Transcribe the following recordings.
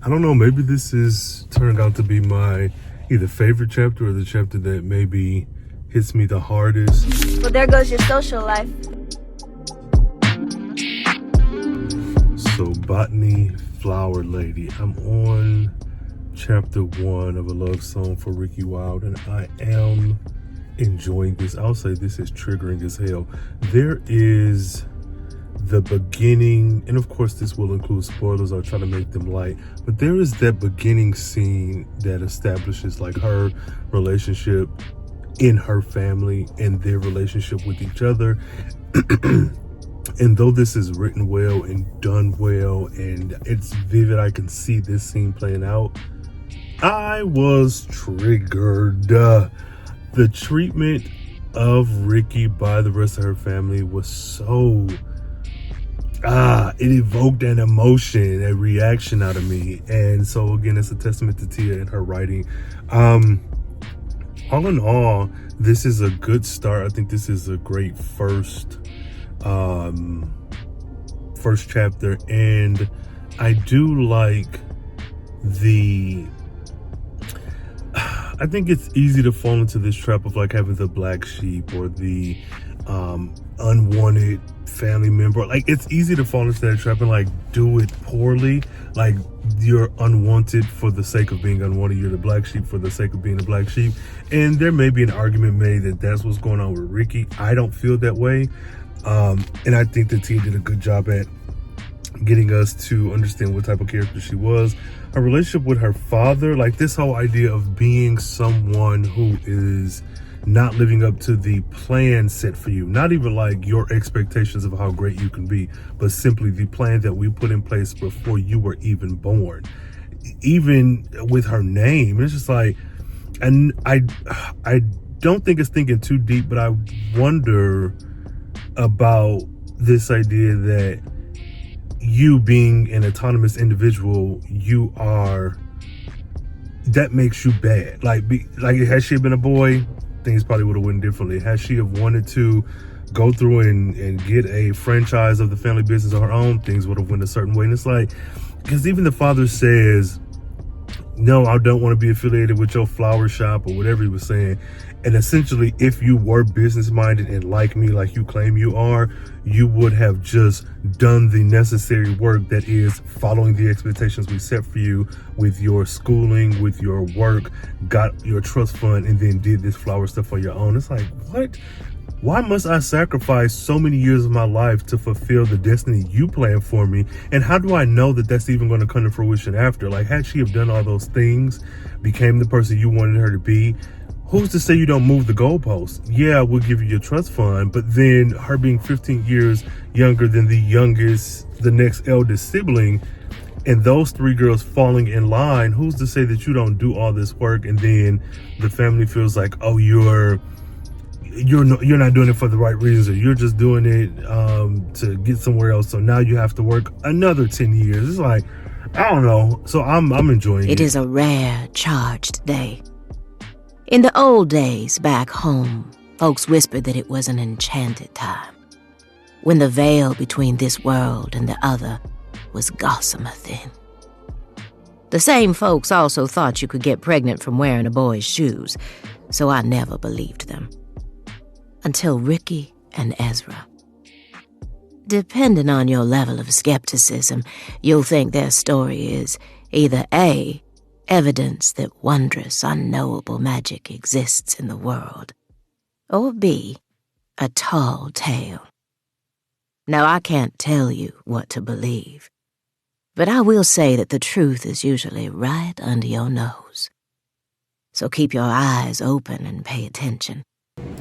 I don't know, maybe this is turning out to be my either favorite chapter or the chapter that maybe hits me the hardest. Well, there goes your social life. So, Botany Flower Lady. I'm on chapter 1 of A Love Song for Ricki Wilde, and I am enjoying this. I'll say this is triggering as hell. There is the beginning, and of course this will include spoilers. I'll try to make them light, but there is that beginning scene that establishes like her relationship in her family and their relationship with each other. And though this is written well and done well and it's vivid, I can see this scene playing out, I was triggered. The treatment of Ricki by the rest of her family was so it evoked an emotion, a reaction out of me. And so again, it's a testament to Tia and her writing. All in all, this is a good start. I think this is a great first chapter, and I do like I think it's easy to fall into this trap of like having the black sheep or the unwanted family member. Like, it's easy to fall into that trap and like do it poorly. Like, you're unwanted for the sake of being unwanted. You're the black sheep for the sake of being the black sheep. And there may be an argument made that that's what's going on with Ricki. I don't feel that way. And I think the team did a good job at getting us to understand what type of character she was. Her relationship with her father, like this whole idea of being someone who is not living up to the plan set for you, not even like your expectations of how great you can be, but simply the plan that we put in place before you were even born. Even with her name, it's just like, and I don't think it's thinking too deep, but I wonder about this idea that you being an autonomous individual, that makes you bad. Like had she been a boy, things probably would have went differently. Had she have wanted to go through and get a franchise of the family business of her own, things would have went a certain way. And it's like, because even the father says, no, I don't want to be affiliated with your flower shop or whatever he was saying. And essentially, if you were business minded and like me, like you claim you are, you would have just done the necessary work that is following the expectations we set for you with your schooling, with your work, got your trust fund, and then did this flower stuff on your own. It's like, what? Why must I sacrifice so many years of my life to fulfill the destiny you planned for me? And how do I know that that's even going to come to fruition after? Like, had she have done all those things, became the person you wanted her to be, who's to say you don't move the goalposts? Yeah, we'll give you your trust fund, but then her being 15 years younger than the next eldest sibling, and those three girls falling in line, who's to say that you don't do all this work and then the family feels like, oh, you're not doing it for the right reasons, or you're just doing it to get somewhere else, so now you have to work another 10 years. It's like, I don't know. So I'm enjoying it. It is a rare, charged day. In the old days back home, folks whispered that it was an enchanted time, when the veil between this world and the other was gossamer thin. The same folks also thought you could get pregnant from wearing a boy's shoes, so I never believed them. Until Ricki and Ezra. Depending on your level of skepticism, you'll think their story is either A, evidence that wondrous, unknowable magic exists in the world, or B, a tall tale. Now, I can't tell you what to believe, but I will say that the truth is usually right under your nose. So keep your eyes open and pay attention.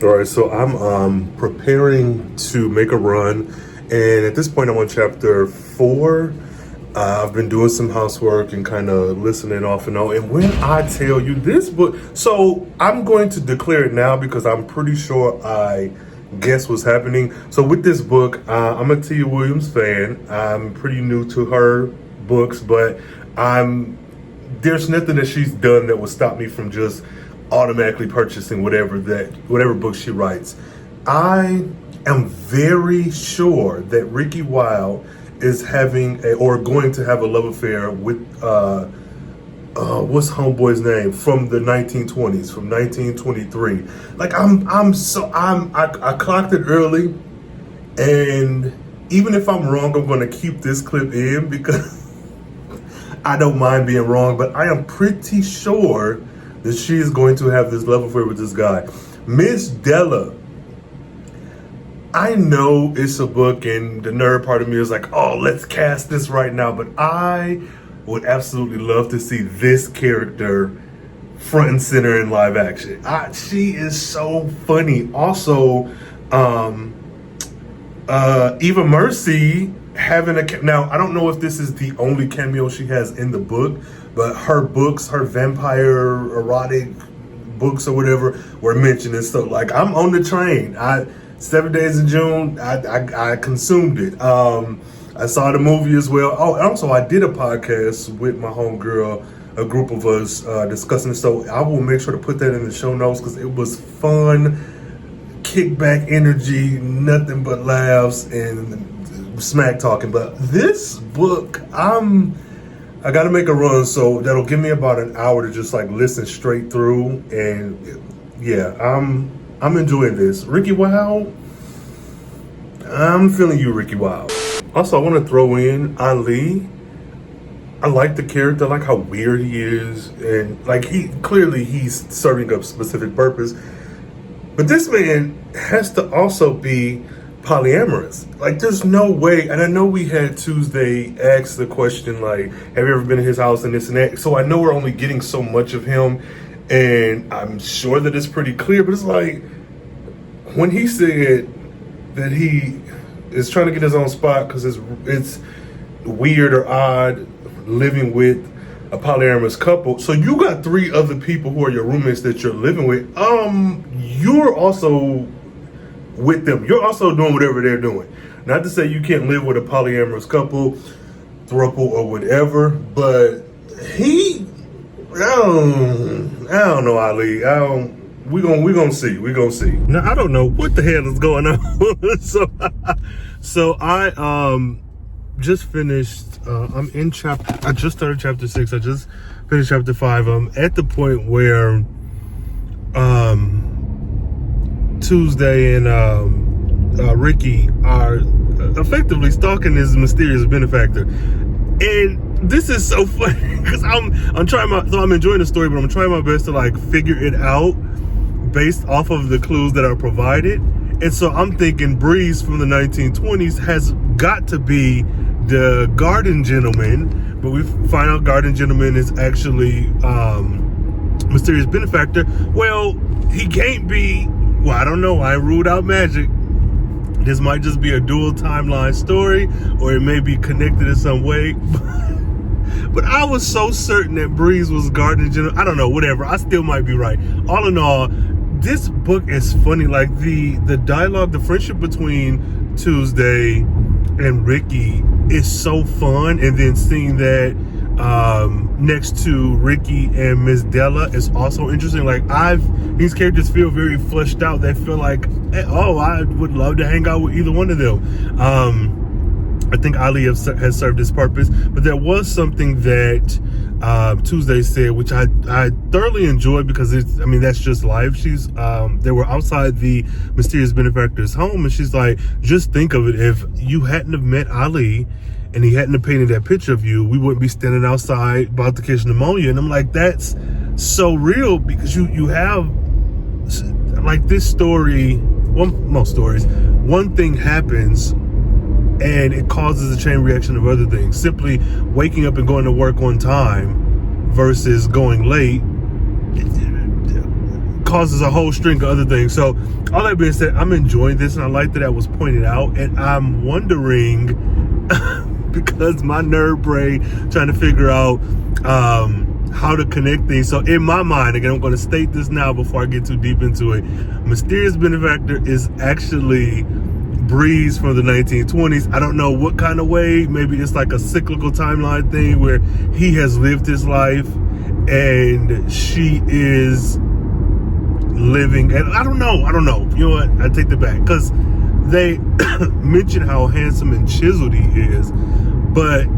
All right, so I'm preparing to make a run, and at this point I'm on chapter 4. I've been doing some housework and kind of listening off and on. And when I tell you this book, so I'm going to declare it now because I'm pretty sure I guess what's happening. So with this book, I'm a Tia Williams fan. I'm pretty new to her books, but there's nothing that she's done that would stop me from just automatically purchasing whatever book she writes. I am very sure that Ricki Wilde is having or going to have a love affair with what's homeboy's name from the 1920s, from 1923. Like I clocked it early, and even if I'm wrong, I'm going to keep this clip in because I don't mind being wrong, but I am pretty sure that she is going to have this love affair with this guy. Miss Della, I know it's a book and the nerd part of me is like, oh, let's cast this right now, but I would absolutely love to see this character front and center in live action. She is so funny. Also, Eva Mercy having now I don't know if this is the only cameo she has in the book, but her books, her vampire erotic books or whatever were mentioned and stuff. Like, I'm on the train. 7 Days in June, I consumed it. I saw the movie as well. Oh, and also I did a podcast with my homegirl, a group of us discussing it. So I will make sure to put that in the show notes because it was fun, kickback energy, nothing but laughs and smack talking. But this book, I got to make a run, so that'll give me about an hour to just like listen straight through. And yeah, I'm enjoying this. Ricki Wilde, I'm feeling you, Ricki Wilde. Also, I want to throw in Ali. I like the character, I like how weird he is, and like he's serving a specific purpose. But this man has to also be polyamorous. Like, there's no way. And I know we had Tuesday ask the question, like, have you ever been in his house and this and that? So I know we're only getting so much of him, and I'm sure that it's pretty clear, but it's like, when he said that he is trying to get his own spot because it's weird or odd living with a polyamorous couple. So you got 3 other people who are your roommates that you're living with. You're also with them. You're also doing whatever they're doing. Not to say you can't live with a polyamorous couple, throuple, or whatever, but I don't know, Ali. We gonna see. Now I don't know what the hell is going on. so I just finished. I'm in I just started chapter 6. I just finished chapter 5. I'm at the point where Tuesday and Ricki are effectively stalking this mysterious benefactor, and this is so funny because I'm trying I'm enjoying the story, but I'm trying my best to like figure it out based off of the clues that are provided. And so I'm thinking Breeze from the 1920s has got to be the garden gentleman, but we find out garden gentleman is actually mysterious benefactor. Well, he can't be. Well, I don't know. I ruled out magic. This might just be a dual timeline story, or it may be connected in some way. But I was so certain that Breeze was garden gentleman. I don't know. Whatever. I still might be right. All in all, this book is funny. Like the dialogue, the friendship between Tuesday and Ricki is so fun, and then seeing that next to Ricki and Miss Della is also interesting. Like, these characters feel very fleshed out. They feel like, oh, I would love to hang out with either one of them. I think Ali has served his purpose, but there was something that Tuesday said, which I thoroughly enjoyed because that's just life. They were outside the mysterious benefactor's home, and she's like, just think of it, if you hadn't have met Ali and he hadn't have painted that picture of you, we wouldn't be standing outside about to catch pneumonia. And I'm like, that's so real, because you have like this story, well, most stories, one thing happens and it causes a chain reaction of other things. Simply waking up and going to work on time versus going late causes a whole string of other things. So all that being said, I'm enjoying this, and I like that was pointed out, and I'm wondering because my nerd brain trying to figure out how to connect things. So in my mind, again, I'm going to state this now before I get too deep into it. Mysterious benefactor is actually Breeze from the 1920s. I don't know what kind of way. Maybe it's like a cyclical timeline thing where he has lived his life and she is living, and I don't know. You know what? I take that back, because they mention how handsome and chiseled he is, but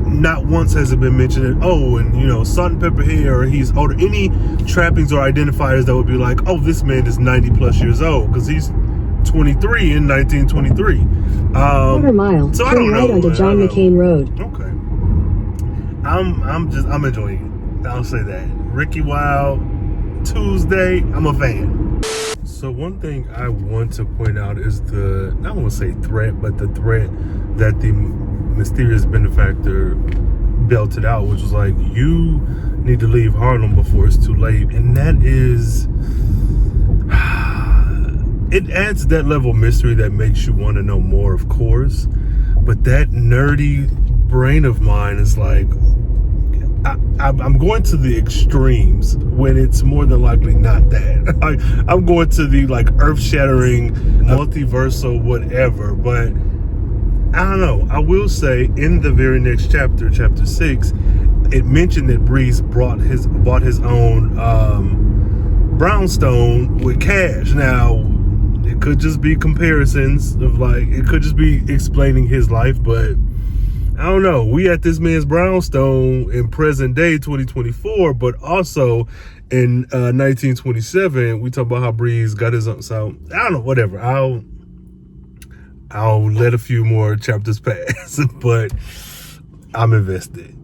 not once has it been mentioned that, oh, and you know, salt and pepper hair, or he's older. Any trappings or identifiers that would be like, oh, this man is 90 plus years old, because he's 23 in 1923. Quarter mile, so I turn don't right know. onto John McCain Road. Okay. I'm enjoying it. I'll say that. Ricki Wilde, Tuesday, I'm a fan. So one thing I want to point out is I don't want to say threat, but the threat that the mysterious benefactor belted out, which was like, you need to leave Harlem before it's too late. And that is, it adds that level of mystery that makes you want to know more, of course. But that nerdy brain of mine is like, I'm going to the extremes when it's more than likely not that. I'm going to the like earth-shattering, multiversal, whatever. But I don't know. I will say in the very next chapter, chapter 6, it mentioned that Breeze bought his own brownstone with cash. Now, it could just be comparisons of like, it could just be explaining his life, but I don't know. We at this man's brownstone in present day 2024, but also in 1927, we talk about how Breeze got his own. So I don't know, whatever. I'll let a few more chapters pass, but I'm invested.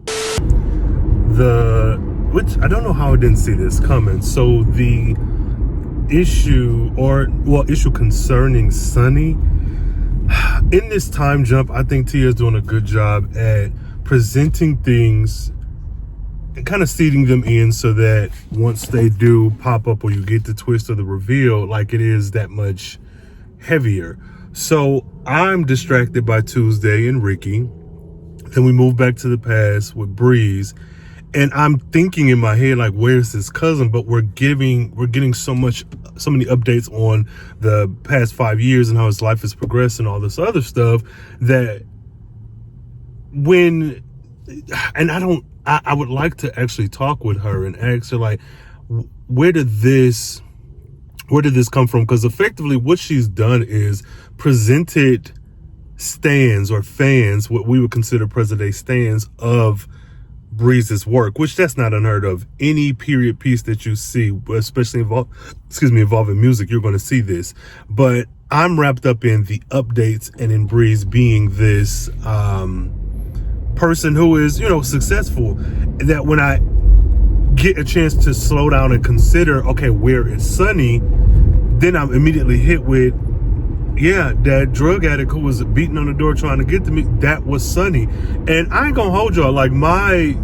Which I don't know how I didn't see this coming. So the issue concerning Sunny, in this time jump, I think Tia is doing a good job at presenting things and kind of seeding them in so that once they do pop up or you get the twist or the reveal, like it is that much heavier. So I'm distracted by Tuesday and Ricki. Then we move back to the past with Breeze. And I'm thinking in my head, like, where's his cousin? But we're getting so many updates on the past 5 years and how his life has progressed and all this other stuff that I would like to actually talk with her and ask her, like, where did this come from? Because effectively what she's done is presented stands or fans, what we would consider present day stands of Breeze's work, which that's not unheard of. Any period piece that you see, especially involving music, you're going to see this. But I'm wrapped up in the updates and in Breeze being this person who is, you know, successful, that when I get a chance to slow down and consider, okay, where is Sunny, then I'm immediately hit with, yeah, that drug addict who was beating on the door trying to get to me, that was Sunny. And I ain't gonna hold y'all, like my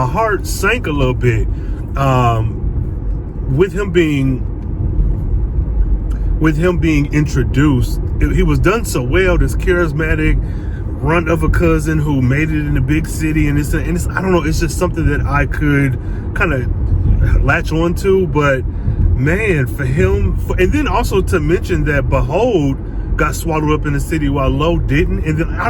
heart sank a little bit with him being introduced. He was done so well, this charismatic runt of a cousin who made it in a big city, and it's I don't know, it's just something that I could kind of latch on to. But man, for him, and then also to mention that Behold got swallowed up in the city while Low didn't, and then I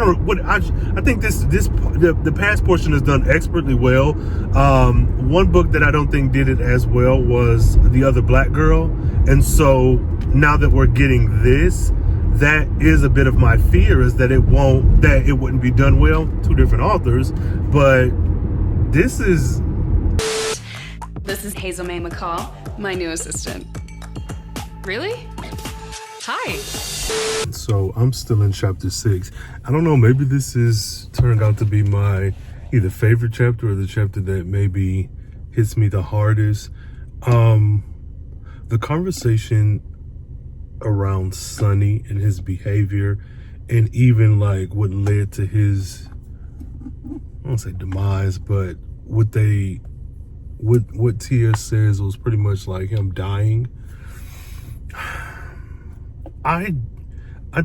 think the past portion is done expertly well. One book that I don't think did it as well was The Other Black Girl, and so now that we're getting this, that is a bit of my fear, is that it wouldn't be done well. Two different authors, but this is Hazel May McCall, my new assistant. Really? Hi. So I'm still in chapter 6. I don't know, maybe this is turned out to be my either favorite chapter or the chapter that maybe hits me the hardest. The conversation around Sunny and his behavior, and even like what led to his, I won't say demise, but what Tia says was pretty much like him dying. I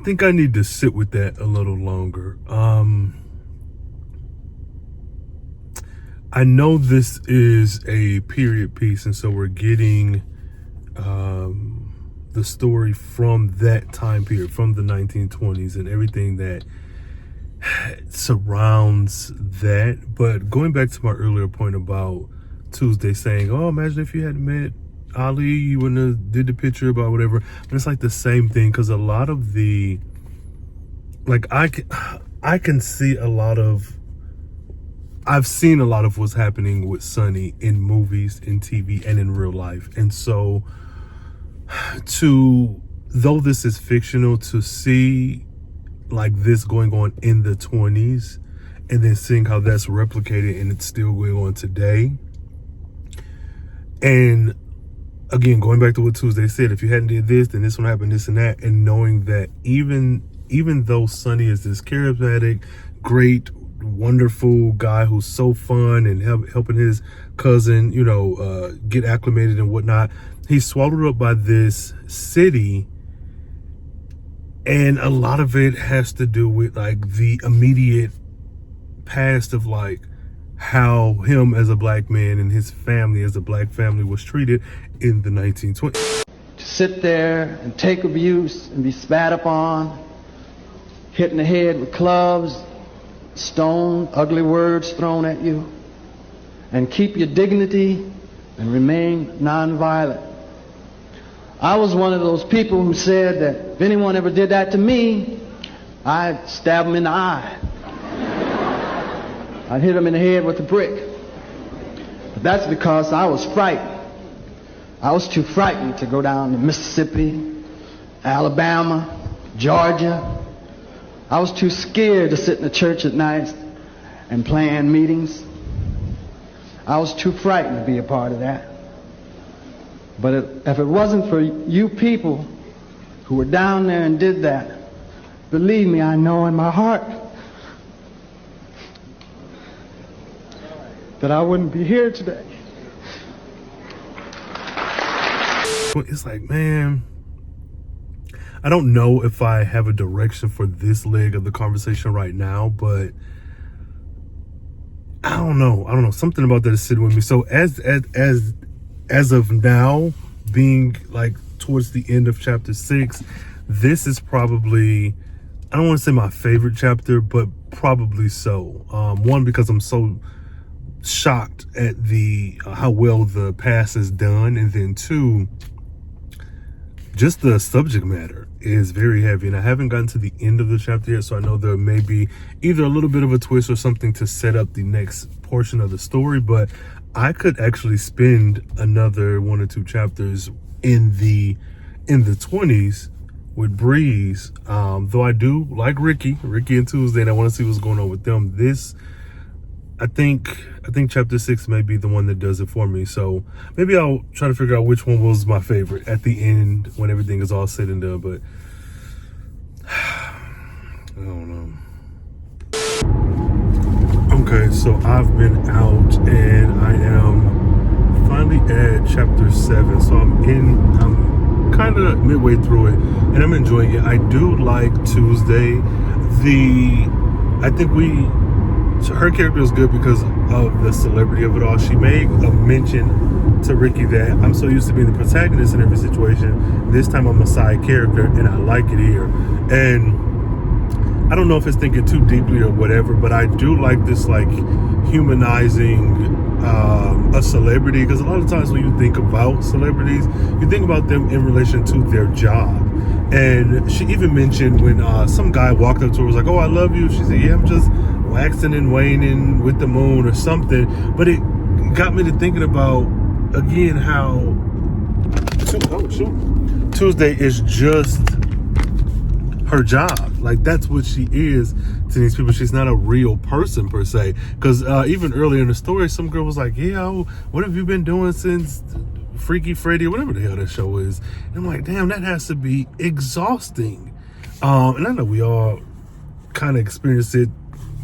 think I need to sit with that a little longer. I know this is a period piece, and so we're getting the story from that time period, from the 1920s, and everything that surrounds that. But going back to my earlier point about Tuesday saying, oh, imagine if you had met Ali, you wouldn't have did the picture about whatever. But it's like the same thing, because a lot of the, like, I can see a lot of, I've seen a lot of what's happening with Sonny in movies, in TV, and in real life. And so though this is fictional, to see like this going on in the 20s and then seeing how that's replicated and it's still going on today. And again, going back to what Tuesday said, if you hadn't did this, then this one happened, this and that. And knowing that even though Sonny is this charismatic, great, wonderful guy who's so fun and helping his cousin, get acclimated and whatnot, he's swallowed up by this city. And a lot of it has to do with like the immediate past of like how him as a black man and his family as a black family was treated in the 1920s. To sit there and take abuse and be spat upon, hit in the head with clubs, stone, ugly words thrown at you, and keep your dignity and remain nonviolent. I was one of those people who said that if anyone ever did that to me, I'd stab them in the eye. I'd hit them in the head with a brick. But that's because I was frightened. I was too frightened to go down to Mississippi, Alabama, Georgia. I was too scared to sit in the church at night and plan meetings. I was too frightened to be a part of that. But if it wasn't for you people who were down there and did that, believe me, I know in my heart that I wouldn't be here today. It's like, man, I don't know if I have a direction for this leg of the conversation right now, but I don't know. Something about that is sitting with me. So as of now, being like towards the end of chapter 6, this is probably, I don't want to say my favorite chapter, but probably so. One, because I'm so shocked at how well the past is done, and then two, just the subject matter is very heavy, and I haven't gotten to the end of the chapter yet, so I know there may be either a little bit of a twist or something to set up the next portion of the story, but I could actually spend another 1 or 2 chapters in the 20s with Breeze, though I do like Ricki and Tuesday, and I want to see what's going on with them. This, I think chapter 6 may be the one that does it for me. So maybe I'll try to figure out which one was my favorite at the end when everything is all said and done. But I don't know. Okay, so I've been out and I am finally at chapter 7. So I'm kind of midway through it and I'm enjoying it. I do like Tuesday. I think her character is good because of the celebrity of it all. She made a mention to Ricki that I'm so used to being the protagonist in every situation. This time I'm a side character and I like it here. And I don't know if it's thinking too deeply or whatever, but I do like this like humanizing a celebrity, because a lot of times when you think about celebrities, you think about them in relation to their job. And she even mentioned when some guy walked up to her, was like, "Oh, I love you." She said, "Yeah, I'm just waxing and waning with the moon," or something. But it got me to thinking about, again, how Tuesday is just her job. Like, that's what she is to these people. She's not a real person per se, because even earlier in the story, some girl was like, "Yeah, what have you been doing since Freaky Freddy," or whatever the hell that show is. And I'm like, damn, that has to be exhausting. And I know we all kind of experience it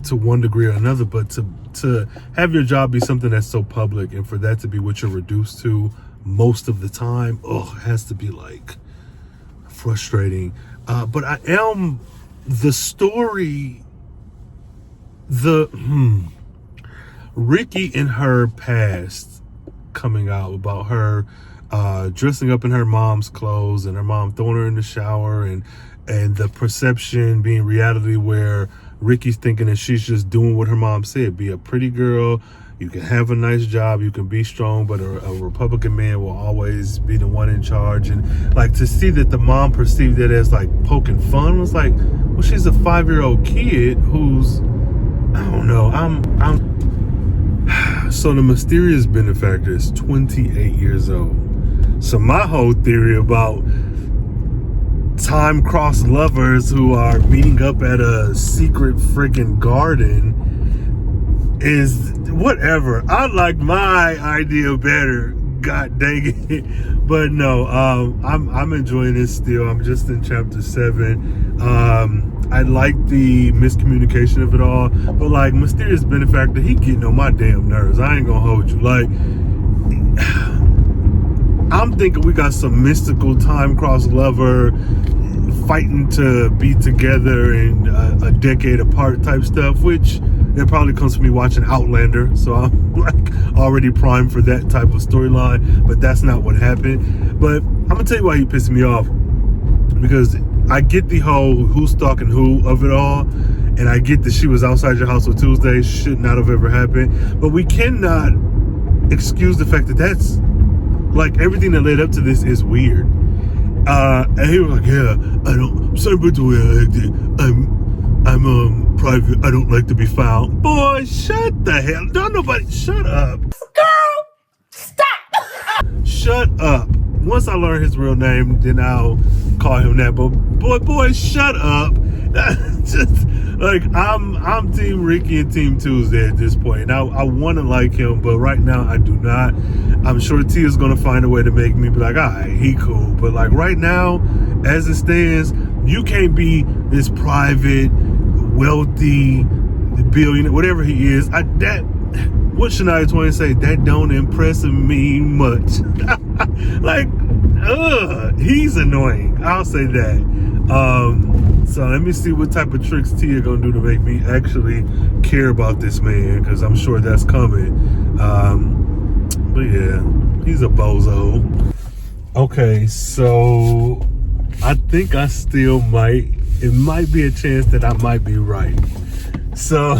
to one degree or another, but to have your job be something that's so public and for that to be what you're reduced to most of the time, it has to be like frustrating. But I am the story, Ricki in her past coming out about her dressing up in her mom's clothes and her mom throwing her in the shower, and the perception being reality where Ricki's thinking that she's just doing what her mom said, be a pretty girl, You can have a nice job, you can be strong, but a Republican man will always be the one in charge. And like, to see that the mom perceived it as like poking fun was like, well, she's a 5-year-old kid who's, I don't know, so the mysterious benefactor is 28 years old. So my whole theory about time-crossed lovers who are meeting up at a secret freaking garden is whatever. I like my idea better. God dang it. But no, I'm enjoying this still. I'm just in chapter 7. I like the miscommunication of it all, but like mysterious benefactor, he getting on my damn nerves. I ain't gonna hold you. Like, I'm thinking we got some mystical time-crossed lover fighting to be together and a decade apart type stuff, which it probably comes from me watching Outlander, so I'm like already primed for that type of storyline, but that's not what happened. But I'm gonna tell you why he pissed me off, because I get the whole who's stalking who of it all, and I get that she was outside your house on Tuesday, should not have ever happened, but we cannot excuse the fact that that's like everything that led up to this is weird. And he was like, yeah, I'm sorry about the way I acted. I'm private. I don't like to be found. Boy, shut the hell. Don't nobody, shut up. Girl, stop. Shut up. Once I learn his real name, then I'll call him that. But boy, shut up. Just like I'm Team Ricki and Team Tuesday at this point. Now I want to like him, but right now I do not. I'm sure T is gonna find a way to make me be like, alright, he cool. But like right now, as it stands, you can't be this private, wealthy billionaire, whatever he is. What Shania Twain say? That don't impress me much. Like, he's annoying. I'll say that. So let me see what type of tricks Tia gonna do to make me actually care about this man, because I'm sure that's coming. But yeah, he's a bozo. Okay, so I think I still might. It might be a chance that I might be right. So,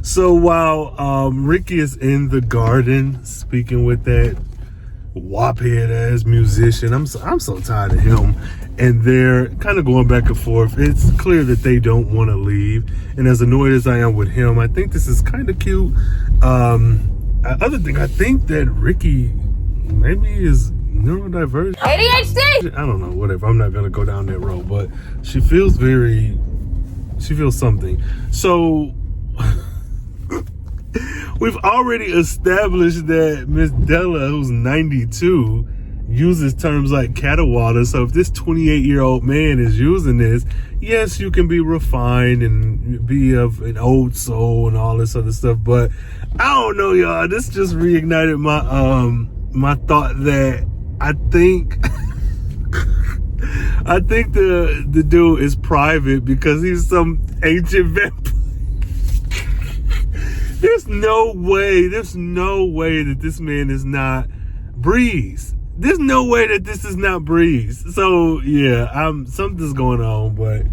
so while Ricki is in the garden speaking with that wop-head ass musician, I'm so tired of him, and they're kind of going back and forth. It's clear that they don't want to leave, and as annoyed as I am with him, I think this is kind of cute. Other thing, I think that Ricki maybe is neurodivergent. ADHD. I don't know, whatever. I'm not gonna go down that road, but she feels something. So we've already established that Miss Della, who's 92, uses terms like caterwater. So if this 28-year-old man is using this, yes, you can be refined and be of an old soul and all this other stuff. But I don't know, y'all. This just reignited my thought that I think the dude is private because he's some ancient vampire. There's no way that this man is not Breeze. There's no way that this is not Breeze. So yeah, something's going on, but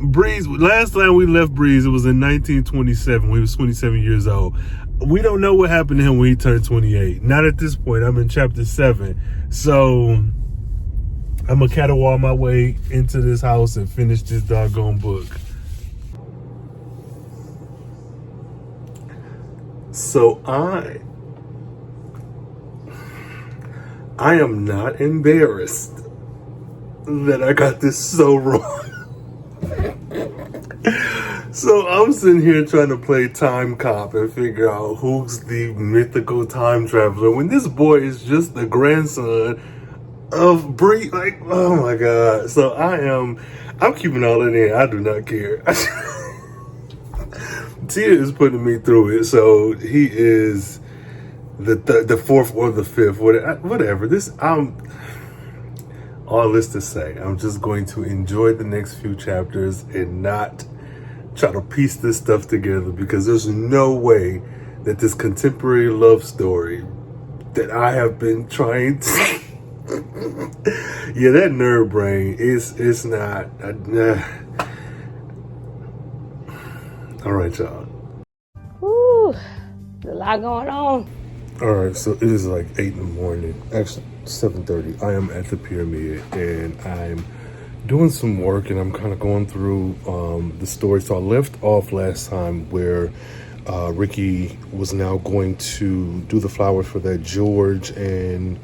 Breeze, last time we left Breeze, it was in 1927 when he was 27 years old. We don't know what happened to him when he turned 28. Not at this point. I'm in chapter 7. So I'm gonna caterwaul my way into this house and finish this doggone book. So I am not embarrassed that I got this so wrong. So I'm sitting here trying to play time cop and figure out who's the mythical time traveler when this boy is just the grandson of Bree. Like, oh my God. So I'm keeping all in there. I do not care. Tia is putting me through it. So he is the fourth or the fifth, whatever. All this to say, I'm just going to enjoy the next few chapters and not try to piece this stuff together, because there's no way that this contemporary love story that I have been trying to yeah, that nerd brain it's not all right, y'all. Whew, there's a lot going on. All right, so it is like 8 in the morning, actually 7:30. I am at the Pyramid and I'm doing some work and I'm kind of going through the story. So I left off last time where Ricki was now going to do the flowers for that George and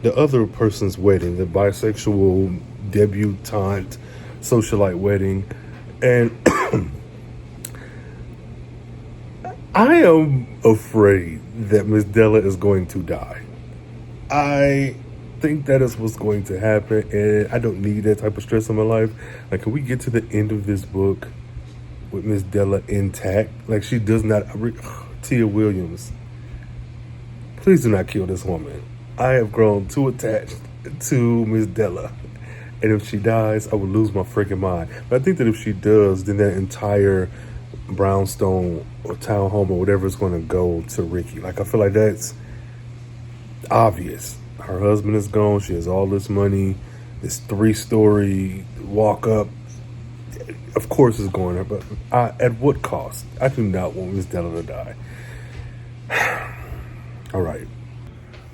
the other person's wedding, the bisexual debutante socialite wedding. And I am afraid that Miss Della is going to die. I think that is what's going to happen, and I don't need that type of stress in my life. Like, can we get to the end of this book with Miss Della intact? Like, she does not... Tia Williams, please do not kill this woman. I have grown too attached to Miss Della, and if she dies, I would lose my freaking mind. But I think that if she does, then that entire brownstone or townhome or whatever is going to go to Ricki. Like, I feel like that's obvious. Her husband is gone. She has all this money. This 3-story walk up, of course, is going up. But at what cost? I do not want Miss Della to die. All right.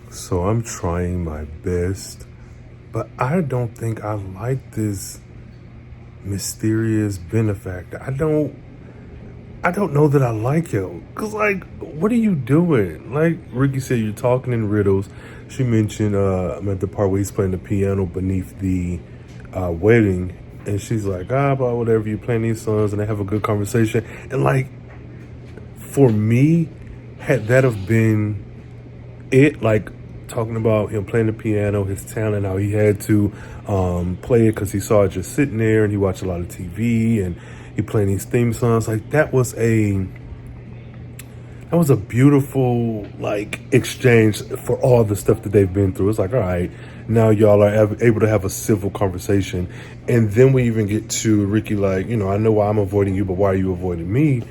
So I'm trying my best, but I don't think I like this mysterious benefactor. I don't know that I like him. Cause like, what are you doing? Like Ricki said, you're talking in riddles. She mentioned I'm at the part where he's playing the piano beneath the wedding, and she's like, but whatever, you playing these songs, and they have a good conversation. And like, for me, had that have been it, like talking about him playing the piano, his talent, how he had to play it because he saw it just sitting there, and he watched a lot of TV, and he playing these theme songs. Like, that was a beautiful like exchange for all the stuff that they've been through. It's like, all right, now y'all are able to have a civil conversation. And then we even get to Ricki like, I know why I'm avoiding you, but why are you avoiding me?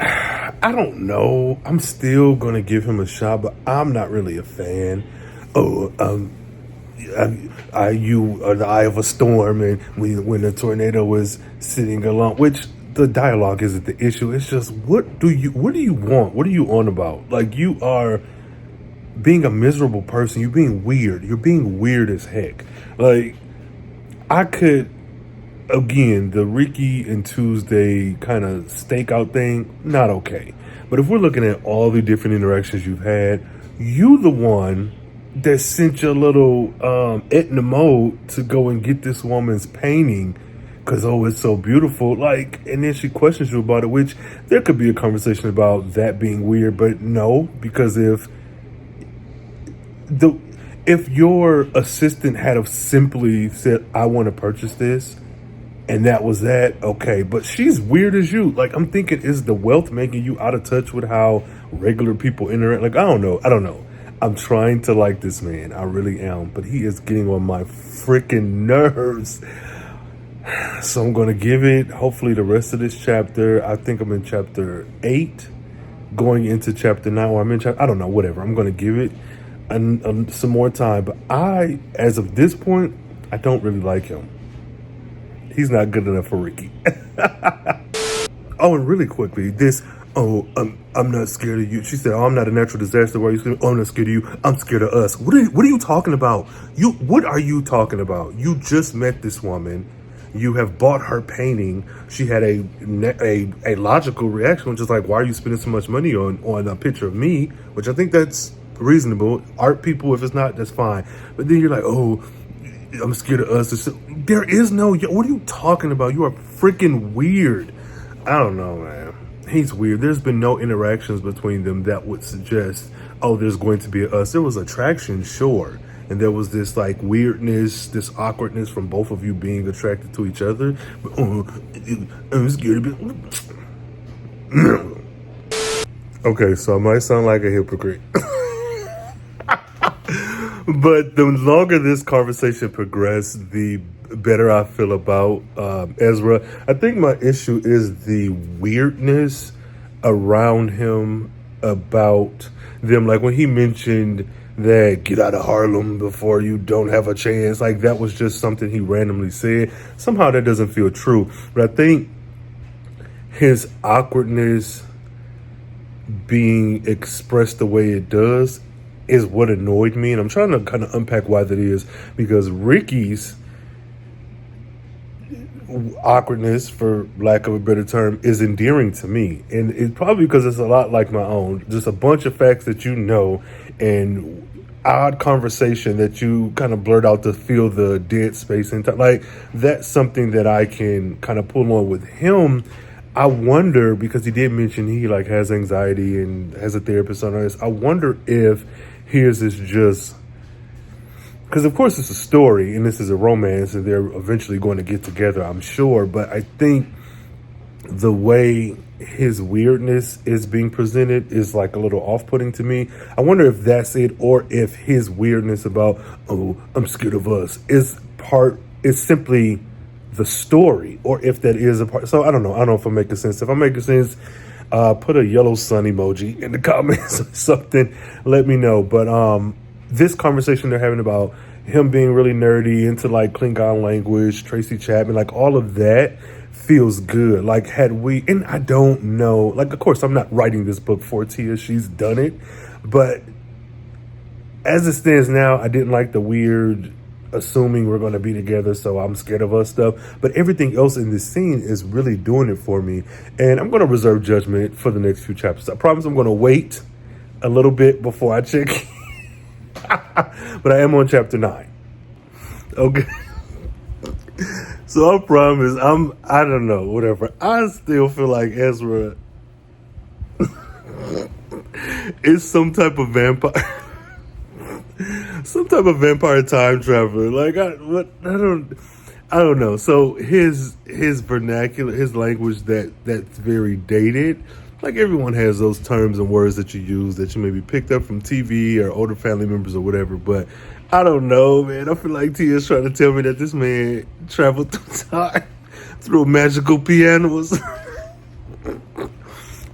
I don't know. I'm still gonna give him a shot, but I'm not really a fan. You are the eye of a storm, and when the tornado was sitting along, which the dialogue isn't the issue. It's just, what do you want? What are you on about? Like, you are being a miserable person. You're being weird. You're being weird as heck. Like, I could, again, the Ricki and Tuesday kind of stakeout thing, not okay. But if we're looking at all the different interactions you've had, you the one that sent your little Etna mode to go and get this woman's painting because, it's so beautiful. Like, and then she questions you about it, which there could be a conversation about that being weird, but no, because if your assistant had have simply said, I want to purchase this, and that was that, okay. But she's weird as you. Like, I'm thinking, is the wealth making you out of touch with how regular people interact? Like, I don't know. I'm trying to like this man. I really am. But he is getting on my freaking nerves. So I'm going to give it, hopefully, the rest of this chapter. I think I'm in chapter 8, going into chapter 9, or I'm in chapter, I don't know, whatever. I'm going to give it some more time. But as of this point, I don't really like him. He's not good enough for Ricki. Oh, and really quickly, I'm not scared of you. She said, I'm not a natural disaster. Why are you scared? I'm not scared of you. I'm scared of us. What are you talking about? What are you talking about? You just met this woman. You have bought her painting. She had a logical reaction, which is like, why are you spending so much money on a picture of me? Which I think that's reasonable. Art people, if it's not, that's fine. But then you're like, I'm scared of us. There is no, what are you talking about? You are freaking weird. I don't know, man. He's weird. There's been no interactions between them that would suggest, there's going to be us. There was attraction, sure. And there was this like weirdness, this awkwardness from both of you being attracted to each other. But, I'm scared of it. Okay, so I might sound like a hypocrite. But the longer this conversation progressed, the better I feel about Ezra. I think my issue is the weirdness around him about them. Like when he mentioned that get out of Harlem before you don't have a chance, like that was just something he randomly said. Somehow that doesn't feel true. But I think his awkwardness being expressed the way it does is what annoyed me. And I'm trying to kind of unpack why that is, because Ricki's awkwardness, for lack of a better term, is endearing to me. And it's probably because it's a lot like my own. Just a bunch of facts that you know and odd conversation that you kind of blurt out to fill the dead space and time. Like, that's something that I can kind of pull on with him. I wonder, because he did mention he like has anxiety and has a therapist on this. I wonder if his is just, because of course it's a story and this is a romance and they're eventually going to get together, I'm sure. But I think the way his weirdness is being presented is like a little off-putting to me. I wonder if that's it, or if his weirdness about, oh, I'm scared of us, is simply the story, or if that is a part. So I don't know. I don't know if I'm making sense. If I'm making sense, put a yellow sun emoji in the comments or something. Let me know. But this conversation they're having about him being really nerdy into like Klingon language, Tracy Chapman, like all of that feels good. Like, had we, and I don't know, like, of course I'm not writing this book for Tia, she's done it, but as it stands now, I didn't like the weird assuming we're going to be together, so I'm scared of us stuff. But everything else in this scene is really doing it for me, and I'm going to reserve judgment for the next few chapters. I promise I'm going to wait a little bit before I check. But I am on chapter 9. Okay. So I promise I don't know, whatever. I still feel like Ezra is some type of vampire. Some type of vampire time traveler. Like, I don't know. So his vernacular, his language that's very dated. Like, everyone has those terms and words that you use that you maybe picked up from TV or older family members or whatever. But I don't know, man. I feel like Tia's trying to tell me that this man traveled through time through a magical piano.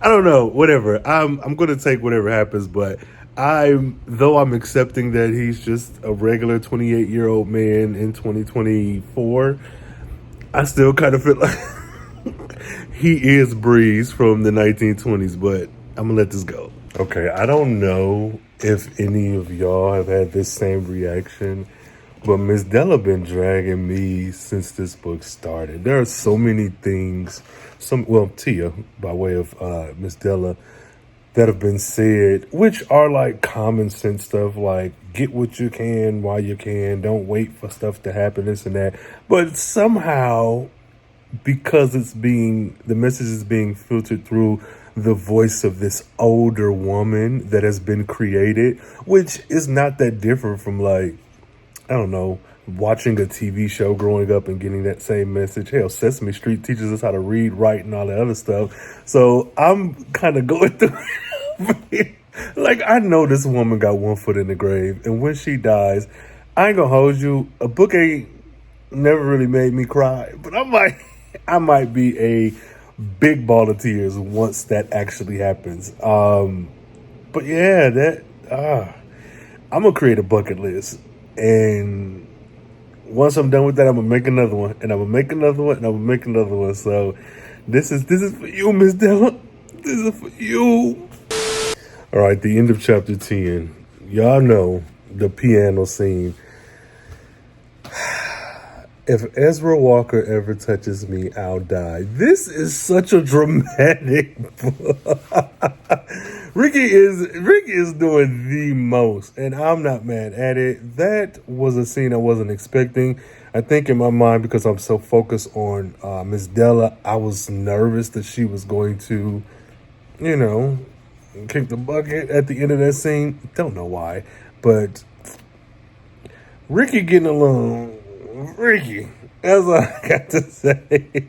I don't know. Whatever. I'm gonna take whatever happens, but though I'm accepting that he's just a regular 28-year-old man in 2024, I still kind of feel like he is Breeze from the 1920s, but I'm gonna let this go. Okay, I don't know if any of y'all have had this same reaction, but Miss Della been dragging me since this book started. There are so many things, Tia, by way of Miss Della, that have been said, which are like common sense stuff, like get what you can while you can, don't wait for stuff to happen, this and that. But somehow, because the message is being filtered through the voice of this older woman that has been created, which is not that different from, like, I don't know, watching a TV show growing up and getting that same message. Hell, Sesame Street teaches us how to read, write, and all that other stuff. So I'm kind of going through it. Like, I know this woman got one foot in the grave, and when she dies, I ain't gonna hold you, a book ain't never really made me cry, but I might be a big ball of tears once that actually happens. But yeah, I'm gonna create a bucket list, and once I'm done with that, I'm gonna make another one, and I'm gonna make another one, and I'm gonna make another one. So this is for you, Miss Della. This is for you. All right, the end of chapter 10. Y'all know the piano scene. If Ezra Walker ever touches me, I'll die. This is such a dramatic book. Ricki is doing the most, and I'm not mad at it. That was a scene I wasn't expecting. I think in my mind, because I'm so focused on Miss Della, I was nervous that she was going to, kick the bucket at the end of that scene. Don't know why, but Ricki getting along. Ricki, that's all I got to say.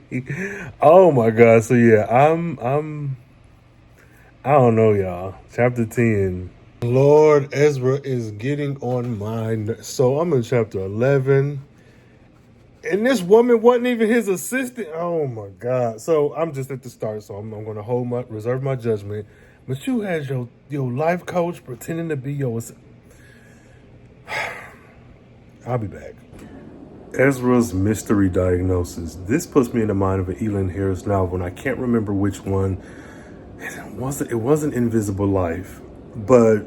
Oh my God. So yeah, I don't know, y'all. Chapter 10. Lord, Ezra is getting on my so I'm in chapter 11. And this woman wasn't even his assistant. Oh my God. So I'm just at the start, so I'm gonna reserve my judgment. But you had your life coach pretending to be your assistant. I'll be back. Ezra's mystery diagnosis. This puts me in the mind of an Elin Harris novel, and I can't remember which one. it wasn't Invisible Life, but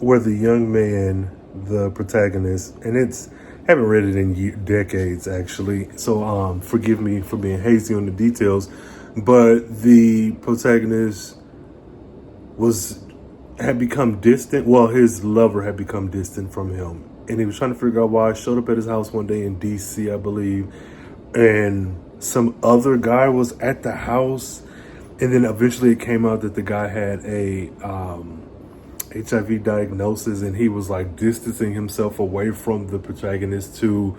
where the young man, the protagonist, and haven't read it in decades actually, so forgive me for being hazy on the details, but the protagonist had become distant. Well, his lover had become distant from him, and he was trying to figure out why. Showed up at his house one day in DC, I believe, and some other guy was at the house, and then eventually it came out that the guy had a HIV diagnosis, and he was like distancing himself away from the protagonist to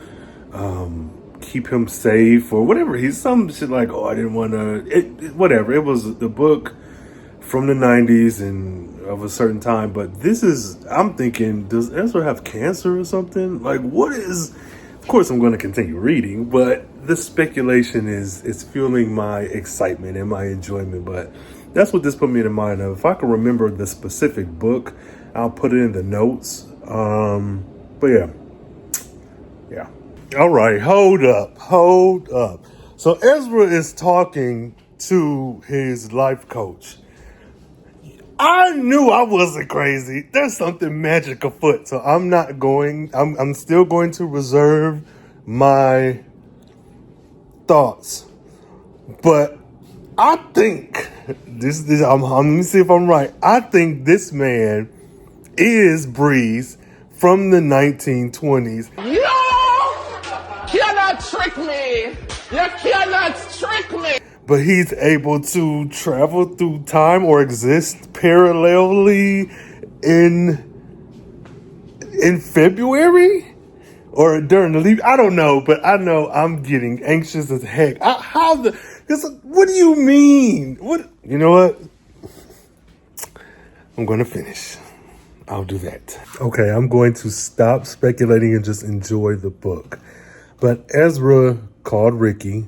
keep him safe or whatever. He's some shit like, oh, I didn't want to, whatever. It was the book from the 90s and of a certain time, but I'm thinking, does Ezra have cancer or something? Like, what is, of course I'm going to continue reading, but the speculation is fueling my excitement and my enjoyment. But that's what this put me in mind of. If I can remember the specific book, I'll put it in the notes. But yeah. All right, hold up. So Ezra is talking to his life coach. I knew I wasn't crazy. There's something magic afoot. So I'm still going to reserve my thoughts. But I think let me see if I'm right. I think this man is Breeze from the 1920s. You cannot trick me. You cannot trick me. But he's able to travel through time or exist parallelly in February or during the leap. I don't know, but I know I'm getting anxious as heck. What do you mean? What? You know what? I'm going to finish. I'll do that. Okay, I'm going to stop speculating and just enjoy the book. But Ezra called Ricki.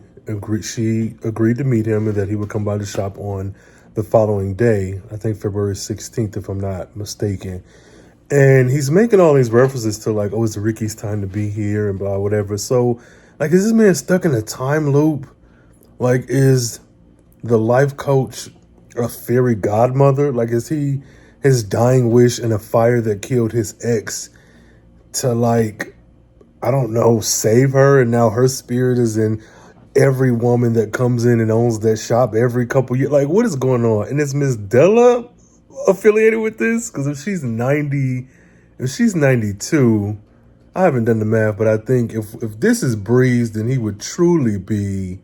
She agreed to meet him and that he would come by the shop on the following day. I think February 16th, if I'm not mistaken. And he's making all these references to like, oh, it's Ricki's time to be here and blah, whatever. So, like, is this man stuck in a time loop? Like, is the life coach a fairy godmother? Like, is he his dying wish in a fire that killed his ex to, like, I don't know, save her? And now her spirit is in every woman that comes in and owns that shop every couple years. Like, what is going on? And is Miss Della affiliated with this? Because if she's 92, I haven't done the math, but I think if this is Breeze, then he would truly be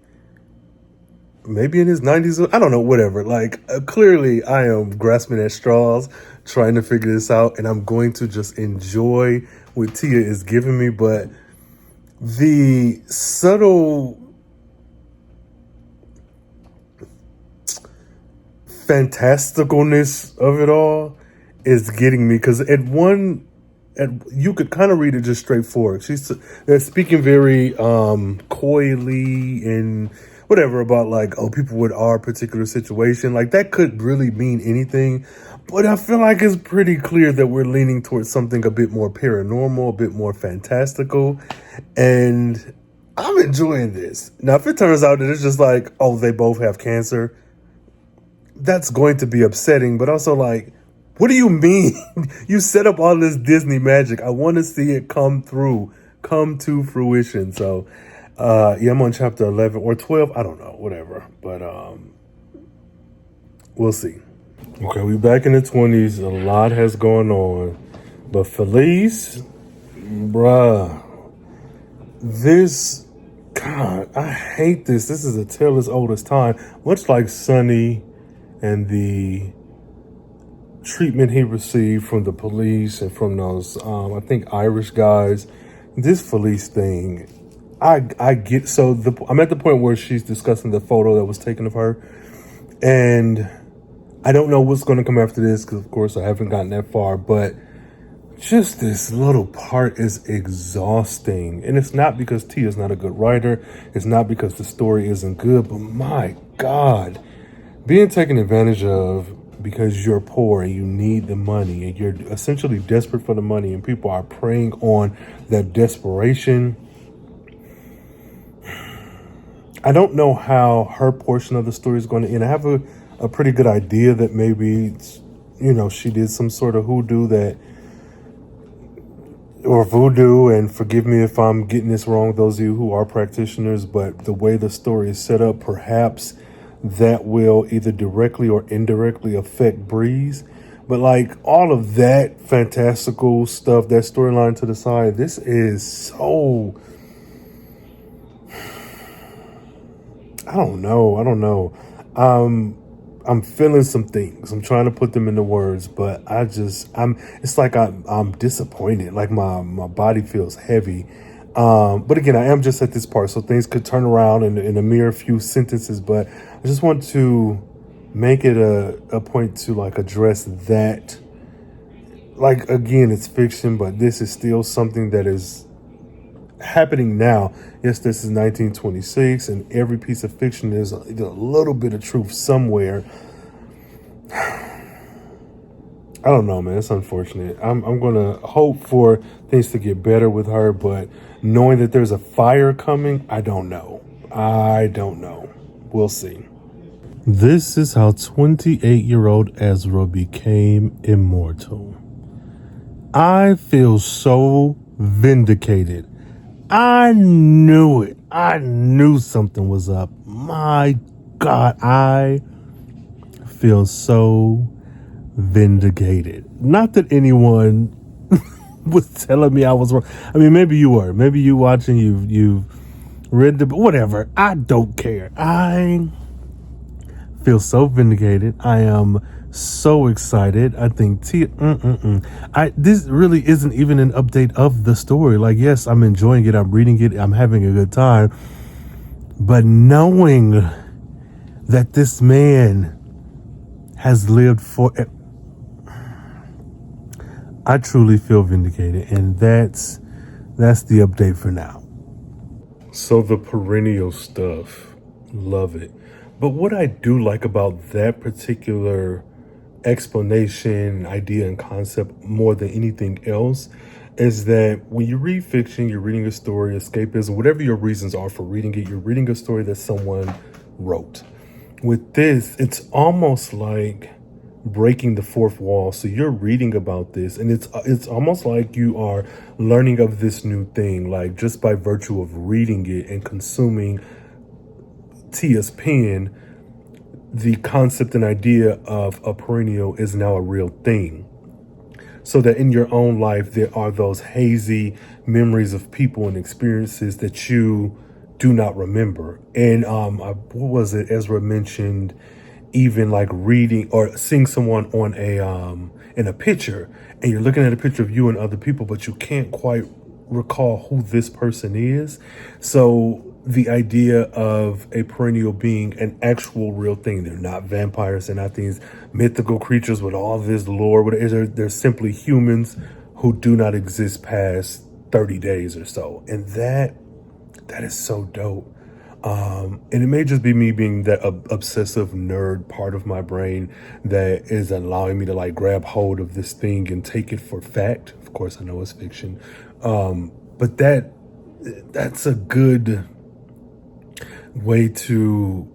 maybe in his 90s. I don't know, whatever. Like, clearly I am grasping at straws, trying to figure this out, and I'm going to just enjoy what Tia is giving me. But the subtle fantasticalness of it all is getting me, because you could kind of read it just straightforward. They're speaking very coyly and whatever about like, oh, people with our particular situation. Like, that could really mean anything, but I feel like it's pretty clear that we're leaning towards something a bit more paranormal, a bit more fantastical, and I'm enjoying this. Now, if it turns out that it's just like, oh, they both have cancer, that's going to be upsetting, but also like, what do you mean? You set up all this Disney magic. I want to see it come to fruition. So, I'm on chapter 11 or 12. I don't know, whatever. But we'll see. Okay, we back in the 20s. A lot has gone on. But Felice, bruh, God, I hate this. This is a tale as old as time. Much like Sonny and the treatment he received from the police and from those, I think, Irish guys. This Felice thing, I get. So I'm at the point where she's discussing the photo that was taken of her, and I don't know what's going to come after this because, of course, I haven't gotten that far. But just this little part is exhausting, and it's not because Tia's not a good writer. It's not because the story isn't good. But my God, being taken advantage of because you're poor and you need the money and you're essentially desperate for the money, and people are preying on that desperation. I don't know how her portion of the story is going to end. I have a pretty good idea that maybe, she did some sort of hoodoo or voodoo, and forgive me if I'm getting this wrong, those of you who are practitioners, but the way the story is set up, perhaps that will either directly or indirectly affect Breeze. But like all of that fantastical stuff, that storyline to the side, this is so, I don't know. I'm feeling some things. I'm trying to put them into words, but it's like I'm disappointed. Like my body feels heavy. But again, I am just at this part, so things could turn around in a mere few sentences, but I just want to make it a point to like address that. Like, again, it's fiction, but this is still something that is happening now. Yes, this is 1926, and every piece of fiction is a little bit of truth somewhere. I don't know, man. It's unfortunate. I'm gonna hope for things to get better with her, but knowing that there's a fire coming, I don't know. We'll see. This is how 28-year-old Ezra became immortal. I feel so vindicated. I knew it. I knew something was up. My God, I feel so vindicated. Not that anyone was telling me I was wrong. I mean, maybe you were. Maybe you watching, you've read the, whatever. I don't care. I feel so vindicated. I am so excited. I think this really isn't even an update of the story. Like, yes, I'm enjoying it. I'm reading it. I'm having a good time. But knowing that this man has lived for, I truly feel vindicated, and that's the update for now. So the perennial stuff, love it. But what I do like about that particular explanation, idea, and concept more than anything else is that when you read fiction, you're reading a story, escapism, whatever your reasons are for reading it, you're reading a story that someone wrote. With this, it's almost like breaking the fourth wall. So you're reading about this, and it's almost like you are learning of this new thing, like just by virtue of reading it and consuming Tia's pen. The concept and idea of a perennial is now a real thing. So that in your own life, there are those hazy memories of people and experiences that you do not remember. And what was it? Ezra mentioned even like reading or seeing someone on in a picture, and you're looking at a picture of you and other people, but you can't quite recall who this person is. So the idea of a perennial being an actual real thing. They're not vampires. They're not these mythical creatures with all this lore. They're simply humans who do not exist past 30 days or so. And that is so dope. And it may just be me being that obsessive nerd part of my brain that is allowing me to like grab hold of this thing and take it for fact. Of course, I know it's fiction. But that's a good way to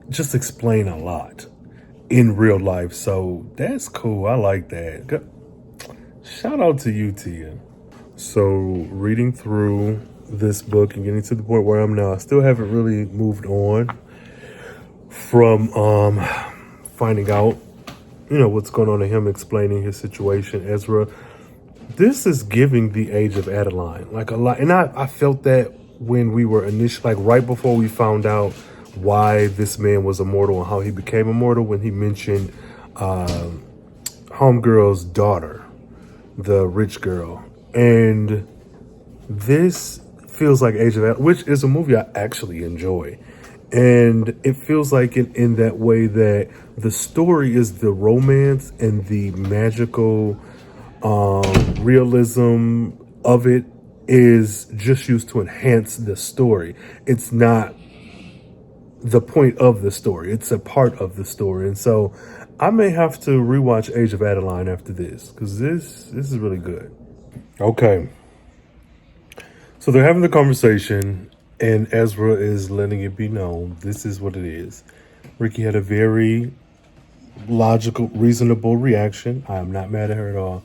just explain a lot in real life. So that's cool. I like that. Shout out to you, Tia. So reading through this book and getting to the point where I'm now, I still haven't really moved on from finding out, what's going on to him, explaining his situation. Ezra, this is giving the Age of Adeline, like a lot. And I felt that when we were initially, like right before we found out why this man was immortal and how he became immortal, when he mentioned Homegirl's daughter, the rich girl. And this feels like Age of Adeline, which is a movie I actually enjoy. And it feels like in that way that the story is the romance and the magical realism of it is just used to enhance the story. It's not the point of the story. It's a part of the story. And so I may have to rewatch Age of Adeline after this, because this is really good. Okay. So they're having the conversation, and Ezra is letting it be known. This is what it is. Ricki had a very logical, reasonable reaction. I am not mad at her at all.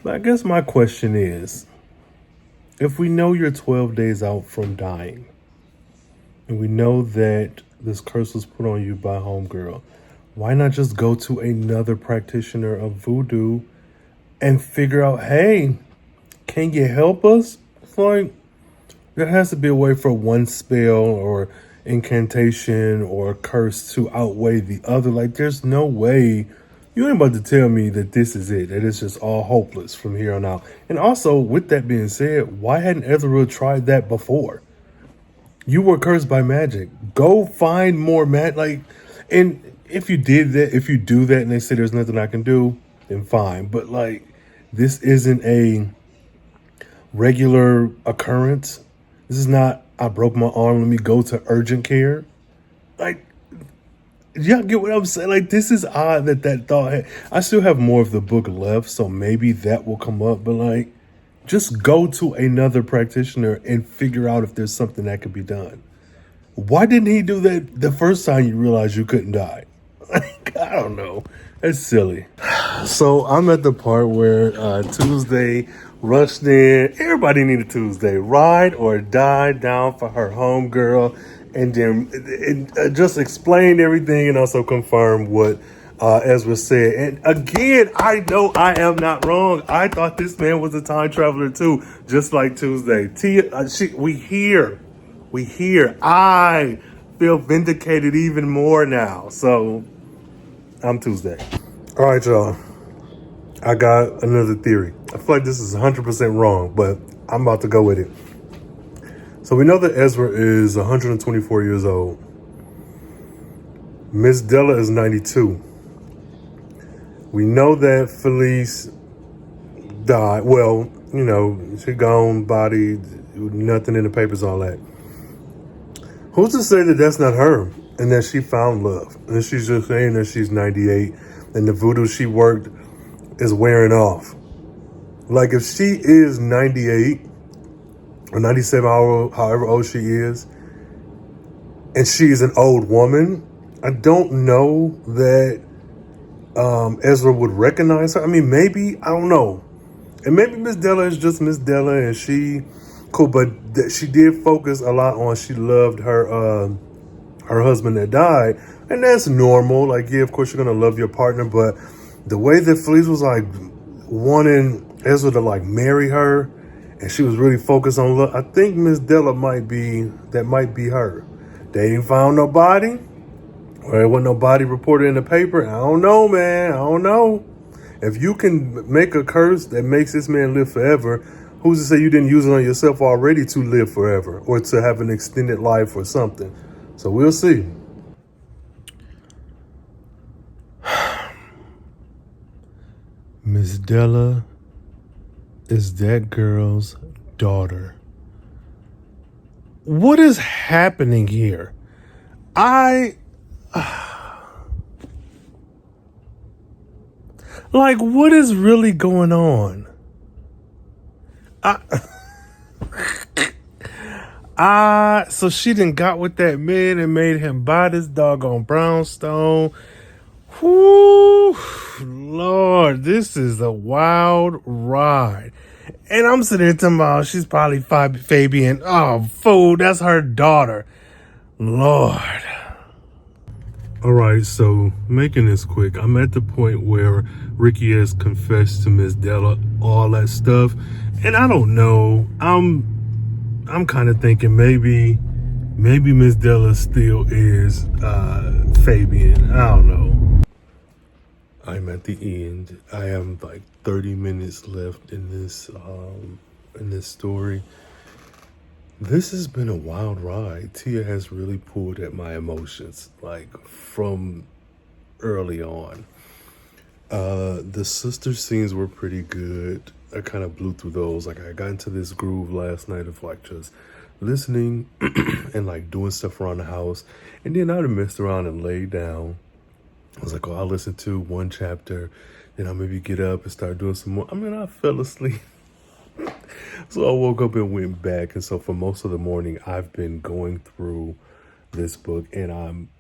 But I guess my question is, if we know you're 12 days out from dying, and we know that this curse was put on you by homegirl, why not just go to another practitioner of voodoo and figure out, hey, can you help us? It's like, there has to be a way for one spell or incantation or curse to outweigh the other. Like, there's no way. You ain't about to tell me that this is it, that it's just all hopeless from here on out. And also, with that being said, why hadn't Ezra tried that before? You were cursed by magic. Go find more like, and if you did that, if you do that and they say there's nothing I can do, then fine. But like, this isn't a regular occurrence. This is not, I broke my arm, let me go to urgent care. Like, y'all get what I'm saying? Like, this is odd that thought. I still have more of the book left, so maybe that will come up. But like, just go to another practitioner and figure out if there's something that could be done. Why didn't he do that the first time you realized you couldn't die? Like, I don't know. That's silly. So I'm at the part where Tuesday rushed in. Everybody needed Tuesday. Ride or die down for her homegirl. And then just explain everything and also confirm what Ezra said. And again, I know I am not wrong. I thought this man was a time traveler too, just like Tuesday. We hear. I feel vindicated even more now. So I'm Tuesday. All right, y'all. I got another theory. I feel like this is 100% wrong, but I'm about to go with it. So we know that Ezra is 124 years old. Miss Della is 92. We know that Felice died. Well, you know, she gone, body, nothing in the papers, all that. Who's to say that that's not her and that she found love? And she's just saying that she's 98 and the voodoo she worked is wearing off. Like, if she is 98 or 97, however old she is, and she's an old woman, I don't know that Ezra would recognize her. I mean, maybe, I don't know. And maybe Miss Della is just Miss Della and she cool, but she did focus a lot on she loved her husband that died, and that's normal. Like, yeah, of course you're gonna love your partner, but the way that Felice was like wanting Ezra to like marry her, and she was really focused on love, I think Miss Della might be her. They ain't found nobody, or there wasn't nobody reported in the paper. I don't know, man. I don't know. If you can make a curse that makes this man live forever, who's to say you didn't use it on yourself already to live forever or to have an extended life or something? So we'll see. Miss Della is that girl's daughter. What is happening here? Like, what is really going on? So she done got with that man and made him buy this doggone brownstone. Whoo, Lord, this is a wild ride. And I'm sitting there talking about she's probably Fabian. Oh, fool, that's her daughter. Lord. All right, so making this quick, I'm at the point where Ricki has confessed to Miss Della all that stuff, and I don't know. I'm kind of thinking maybe Miss Della still is Fabian. I don't know. I'm at the end. I have like 30 minutes left in this story. This has been a wild ride. Tia has really pulled at my emotions, like from early on. The sister scenes were pretty good. I kind of blew through those. Like, I got into this groove last night of like just listening and like doing stuff around the house. And then I'd have messed around and laid down. I was like, oh, I'll listen to one chapter. Then I'll maybe get up and start doing some more. I mean, I fell asleep. So I woke up and went back. And so for most of the morning, I've been going through this book. And I'm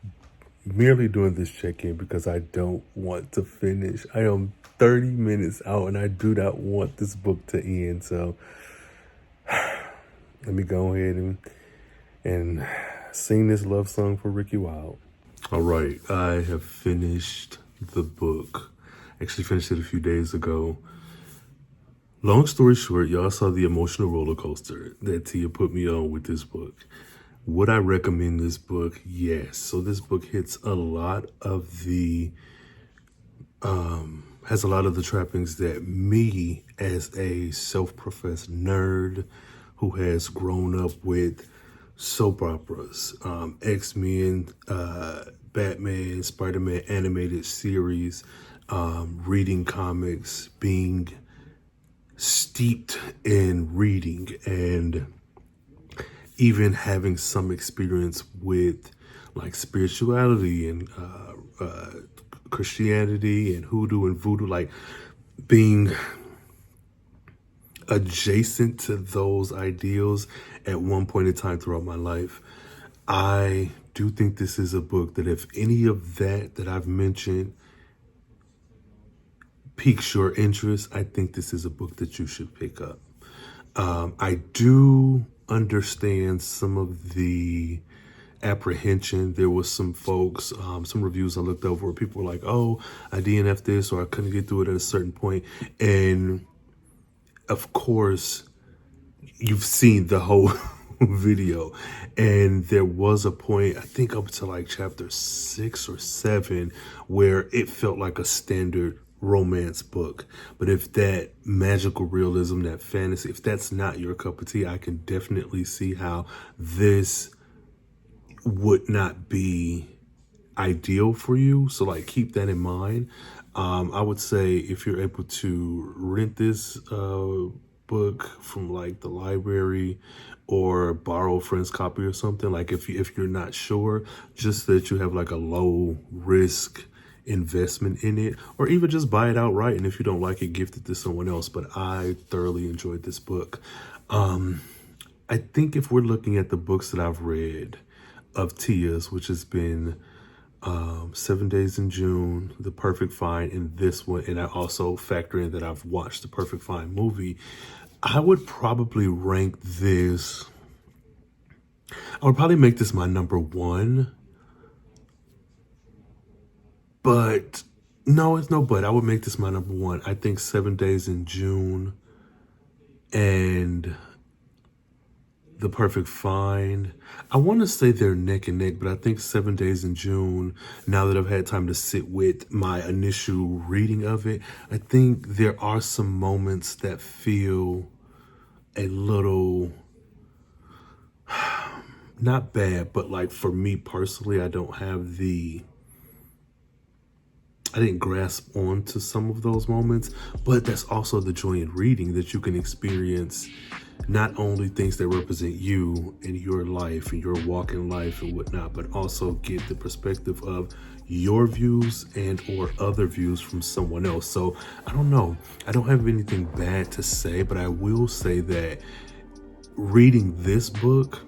merely doing this check-in because I don't want to finish. I am 30 minutes out and I do not want this book to end. So let me go ahead and sing this love song for Ricki Wilde. All right, I have finished the book. Actually finished it a few days ago. Long story short, y'all saw the emotional roller coaster that Tia put me on with this book. Would I recommend this book? Yes. So this book hits a lot of the, has a lot of the trappings that me as a self-professed nerd who has grown up with soap operas, X-Men, Batman, Spider-Man animated series, reading comics, being steeped in reading, and even having some experience with like spirituality and Christianity and hoodoo and voodoo, like being adjacent to those ideals at one point in time throughout my life. I do think this is a book that if any of that I've mentioned piques your interest, I think this is a book that you should pick up. I do understand some of the apprehension. There was some folks, some reviews I looked over where people were like, oh, I DNF'd this or I couldn't get through it at a certain point. And of course, you've seen the whole video. And there was a point, I think up to like chapter 6 or 7, where it felt like a standard romance book. But if that magical realism, that fantasy, if that's not your cup of tea, I can definitely see how this would not be ideal for you. So like keep that in mind. I would say if you're able to rent this book from like the library or borrow a friend's copy or something, like if you're not sure, just that you have like a low risk investment in it, or even just buy it outright, and if you don't like it, gift it to someone else. But I thoroughly enjoyed this book. I think if we're looking at the books that I've read of Tia's, which has been 7 Days in June, The Perfect Find, and this one, and I also factor in that I've watched the Perfect Find movie, I would probably rank this, I would probably make this my number 1. But no, it's no but. I would make this my number 1. I think 7 Days in June and The Perfect Find, I want to say they're neck and neck, but I think 7 Days in June, now that I've had time to sit with my initial reading of it, I think there are some moments that feel a little, not bad, but like for me personally, I didn't grasp on to some of those moments, but that's also the joy in reading, that you can experience not only things that represent you and your life and your walk in life and whatnot, but also get the perspective of your views and or other views from someone else. So I don't know, I don't have anything bad to say, but I will say that reading this book,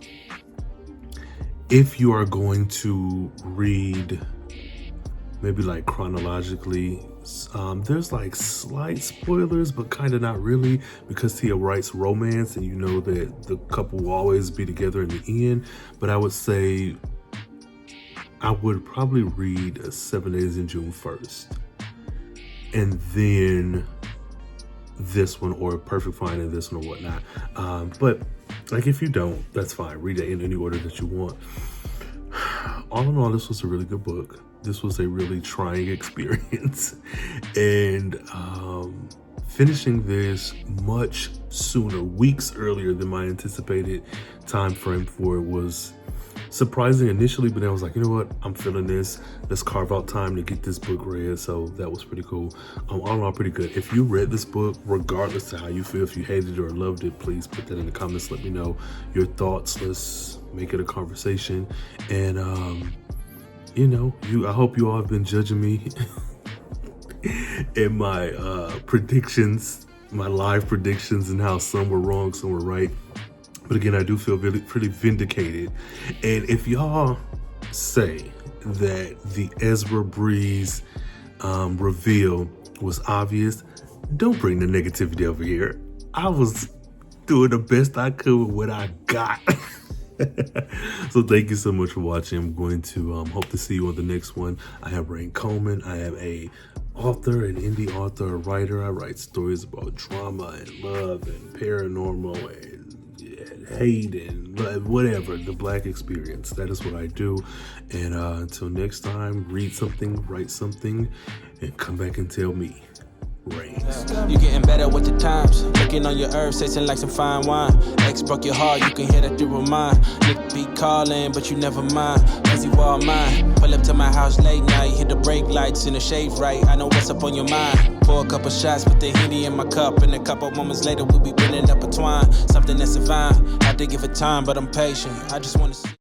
if you are going to read maybe like chronologically, there's like slight spoilers, but kind of not really, because Tia writes romance and you know that the couple will always be together in the end. But I would say I would probably read 7 Days in June first, and then this one, or Perfect Find and this one or whatnot. But like if you don't, that's fine. Read it in any order that you want. All in all, this was a really good book. This was a really trying experience, and finishing this much sooner, weeks earlier than my anticipated time frame for it, was surprising initially, but then I was like, you know what, I'm feeling this. Let's carve out time to get this book read. So that was pretty cool. All in all, pretty good. If you read this book, regardless of how you feel, if you hated it or loved it, please put that in the comments. Let me know your thoughts. Let's make it a conversation. And you know, I hope you all have been judging me in my predictions, my live predictions, and how some were wrong, some were right. But again, I do feel really pretty vindicated. And if y'all say that the Ezra Breeze reveal was obvious, don't bring the negativity over here. I was doing the best I could with what I got. So thank you so much for watching. I'm going to hope to see you on the next one. I have Rhayne Coleman. I am a author, an indie author, a writer. I write stories about drama and love and paranormal and hate and whatever, the Black experience. That is what I do. And until next time, read something, write something, and come back and tell me. Rhayne. You getting better with the times. Looking on your herbs, tasting like some fine wine. Ex broke your heart, you can hear that through her mind. Nick be calling, but you never mind, cause you all mine. Pull up to my house late night, hit the brake lights and the shade right. I know what's up on your mind. Pour a couple shots, put the Henny in my cup, and a couple moments later we'll be building up a twine. Something that's divine. Have to give it time, but I'm patient. I just wanna see.